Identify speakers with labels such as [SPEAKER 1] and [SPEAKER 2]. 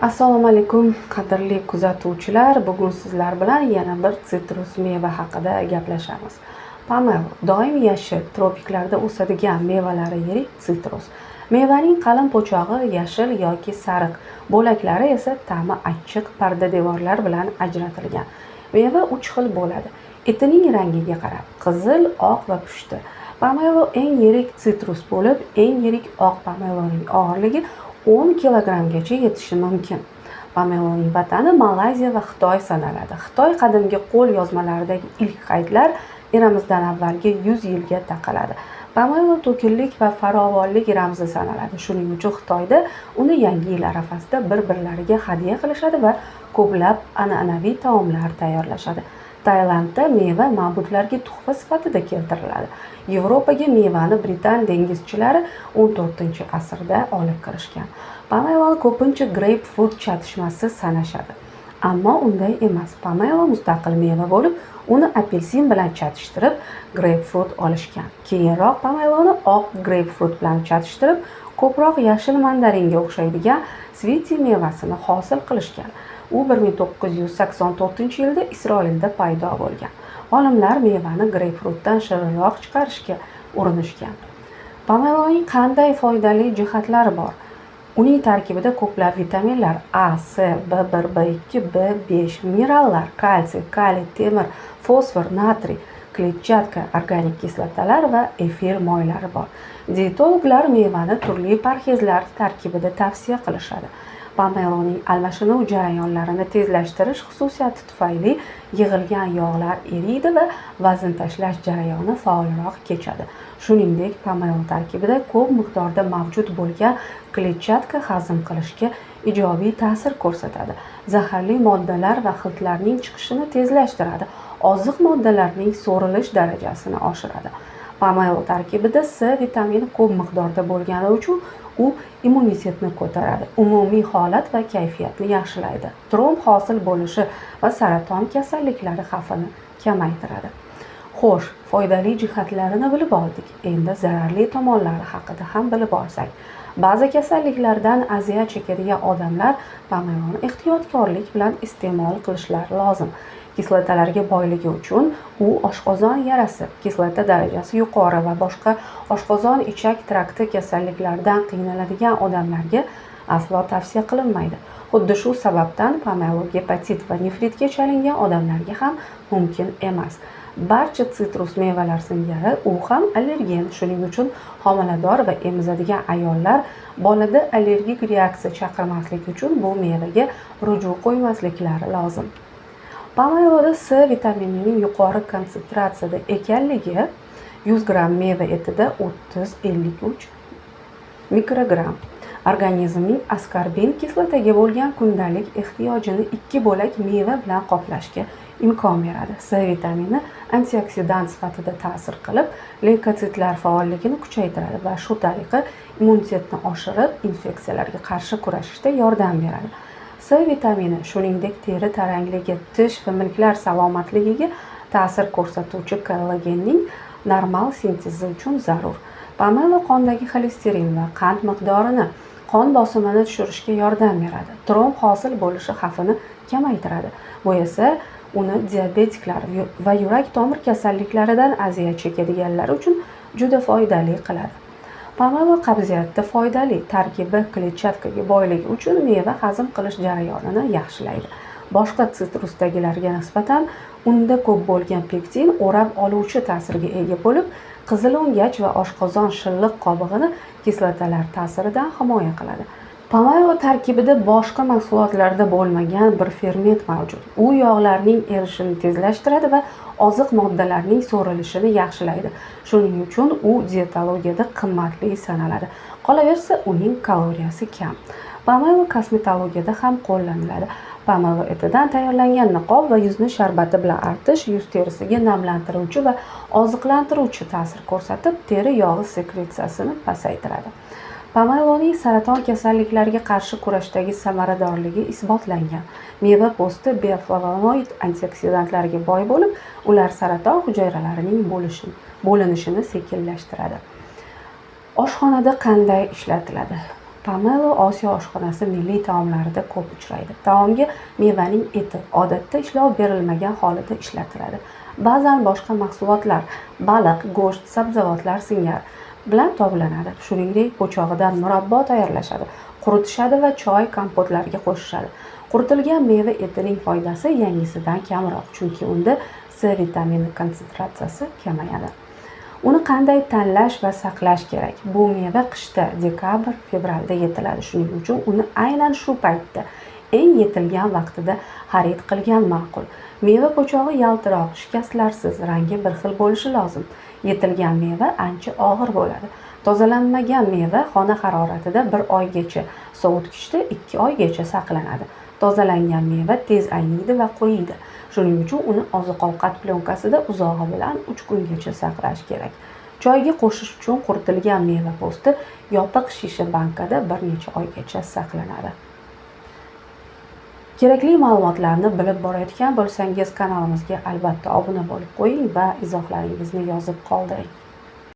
[SPEAKER 1] Assalomu alaykum qadrli kuzatuvchilar. Bugun sizlar bilan yana bir sitrus meva haqida gaplashamiz. Pomelo doim yashil, tropiklarda o'sadigan mevalari yirik sitrus. Mevaning qalin po'chog'i yashil yoki sariq, bo'laklari esa ta'mi achchiq parda devorlar bilan ajratilgan. Meva 3 xil bo'ladi. Etining rangiga qarab, qizil, oq va pushti. Pomelo eng yirik sitrus bo'lib, eng yirik oq pomeloning og'irligi 10 kilogramgacha yetishi mumkin. Pomeloning vatani Malayziya va Xitoy sanaladi. Xitoy qadimgi qo'l yozmalaridagi ilk qaydlar eramizdan avvalgi 100 yilga taqaladi. Pomelo to'kinlik va farovonlik ramzi sanaladi. Shuning uchun Xitoyda uni yangi yil arafasida bir-birlariga hadya qilishadi va ko'plab an'anaviy taomlar tayyorlashadi. Tailandda meva ma'budlarga tuhfa sifatida keltiriladi. Yevropaga mevani Britan dengizchilari 14-asrda olib kirishgan. Pomelo ko'pincha greypfrut chatishmasi sanashadi. Ammo unday emas. Pomelo mustaqil meva bo'lib, uni apelsin bilan chatishtirib, greypfrut olishgan. Keyinroq pomeloni oq greypfrut bilan chatishtirib, ko'proq yashil mandaringa o'xshaydigan sviti mevasini hosil qilishgan. U 1984-yilda Isroilda paydo bo'lgan. Olimlar mevani greypfrutdan shirinroq chiqarishga urinishgan. Pomeloning qanday foydali jihatlari bor? Uning tarkibida ko'plab vitaminlar A, C, B1, B2, B5, minerallar, kalsiy, kaliy, temir, fosfor, natriy, kletchatka, organik kislotalar va efir moylari bor. Dietologlar mevani turli parhezlar tarkibida tavsiya qilishadi. Pomeloning almashinuv jarayonlarini tezlashtirish xususiyati tufayli yig'ilgan yog'lar eriydi va vazn tashlash jarayoni faolroq kechadi. Shuningdek, pomelo tarkibida ko'p miqdorda mavjud bo'lgan kletchatka hazm qilishga ijobiy ta'sir ko'rsatadi. Zaharli moddalar va xiltlarning chiqishini tezlashtiradi. Oziq moddalarning so'rilish darajasini oshiradi. Pomelo tarkibida C vitamini ko'p miqdorda bo'lgani uchun u immunitetni ko'taradi, umumiy holat va kayfiyatni yaxshilaydi, tromb hosil bo'lishi va saraton kasalliklari xavfini kamaytiradi. Xo'sh, foydali jihatlarini bilib oldik. Endi zararli tomonlari haqida ham bilib olsak. Ba'zi kasalliklardan aziyat chekadigan odamlar pomeloni ehtiyotkorlik bilan iste'mol qilishlari lozim. Kislotalarga boyligi uchun u oshqozon yarasi, kislota darajasi yuqori va boshqa oshqozon ichak trakti kasalliklaridan qiynaladigan odamlarga aslo tavsiya qilinmaydi. Xuddi shu sababdan pomelo gepatit va nefritga chalingan odamlarga ham mumkin emas. Barcha sitrus mevalar singari u ham allergen. Shuning uchun homilador va emizadigan ayollar bolada allergik reaksiya chaqirmaslik uchun bu mevaga ruju qo'ymasliklari lozim. Pomeloda C vitaminining yuqori konsentratsiyada ekanligi 100 gram meva etida 30-53 mikrogram. Organizmning askorbin kislotaga bo'lgan kundalik ehtiyojini 2 bo'lak meva bilan qoplashga imkon beradi. C vitamini antioksidant sifatida ta'sir qilib, leykotsitlar faolligini kuchaytiradi va shu tariqa immunitetni oshirib, infeksiyalarga qarshi kurashishda yordam beradi. C vitamini shuningdek teri tarangligi, tish va milklar salomatligiga ta'sir ko'rsatuvchi kollagenning normal sintezi uchun zarur. Pomelo qondagi xolesterin va qand miqdorini, qon bosimini tushirishga yordam beradi. Tromb hosil bo'lishi xavfini kamaytiradi. Bu esa uni diabetiklar va yurak tomir kasalliklaridan aziyat chekadiganlar uchun juda foydali qiladi. Pomelo qabziyatda foydali. Tarkibi kletchatkaga boyligi uchun meva hazm qilish jarayonini yaxshilaydi. Boshqa sitrusdagilarga nisbatan unda ko'p bo'lgan pektin o'rab oluvchi ta'sirga ega bo'lib, qizil o'ngach va oshqozon shilliq qobig'ini kislotalar ta'siridan himoya qiladi. Pomelo tarkibida boshqa mahsulotlarda bo'lmagan bir ferment mavjud. U yog'larning erishini tezlashtiradi va oziq moddalarning so'rilishini yaxshilaydi. Shuning uchun u dietologiyada qimmatli sanaladi. Qolaversa, uning kaloriyasi kam. Pomelo kosmetologiyada ham qo'llaniladi. Pomelo etidan tayyorlangan niqob va yuzni sharbati bilan artish yuz terisiga namlantiruvchi va oziqlantiruvchi ta'sir ko'rsatib, teri yog'i sekretsiyasini pasaytiradi. Pomeloning saraton kasalliklariga qarshi kurashdagi samaradorligi isbotlangan. Meva po'sti bioflavonoid antioksidantlarga boy bo'lib, ular saraton hujayralarining bo'linishini sekinlashtiradi. Oshxonada qanday ishlatiladi? Pomelo Osiyo oshxonasi milliy taomlarida ko'p uchraydi. Taomga mevaning eti odatda ishlov berilmagan holida ishlatiladi. Ba'zan boshqa mahsulotlar, baliq, go'sht, sabzavotlar singari bilan toblanadi. Shuningdek, po'chog'idan murabbo tayyorlashadi, quritishadi va choy, kompotlarga qo'shishadi. Quritilgan meva etining foydasi yangisidan kamroq, chunki unda C vitamini konsentratsiyasi kamayadi. Uni qanday tanlash va saqlash kerak? Bu meva qishda, dekabr-fevralda yetiladi. Shuning uchun uni aynan shu paytda, eng yetilgan vaqtida xarid qilgan ma'qul. Meva po'chog'i yaltiroq, shikastlarsiz, rangi bir xil bo'lishi lozim. Yetilgan meva ancha og'ir bo'ladi. Tozalanmagan meva xona haroratida 1 oygacha, sovutgichda 2 oygacha saqlanadi. Tozalangan meva tez ayniydi va qo'yiydi. Shuning uchun uni oziq-ovqat plyonkasida uzog'i bilan 3 kungacha saqlash kerak. Choyga qo'shish uchun quritilgan meva po'sti yopiq shisha bankada bir necha oygacha saqlanadi. Kerakli ma'lumotlarni bilib borayotgan bo'lsangiz, kanalimizga albatta obuna bo'lib qo'ying va izohlaringizni yozib qoldiring.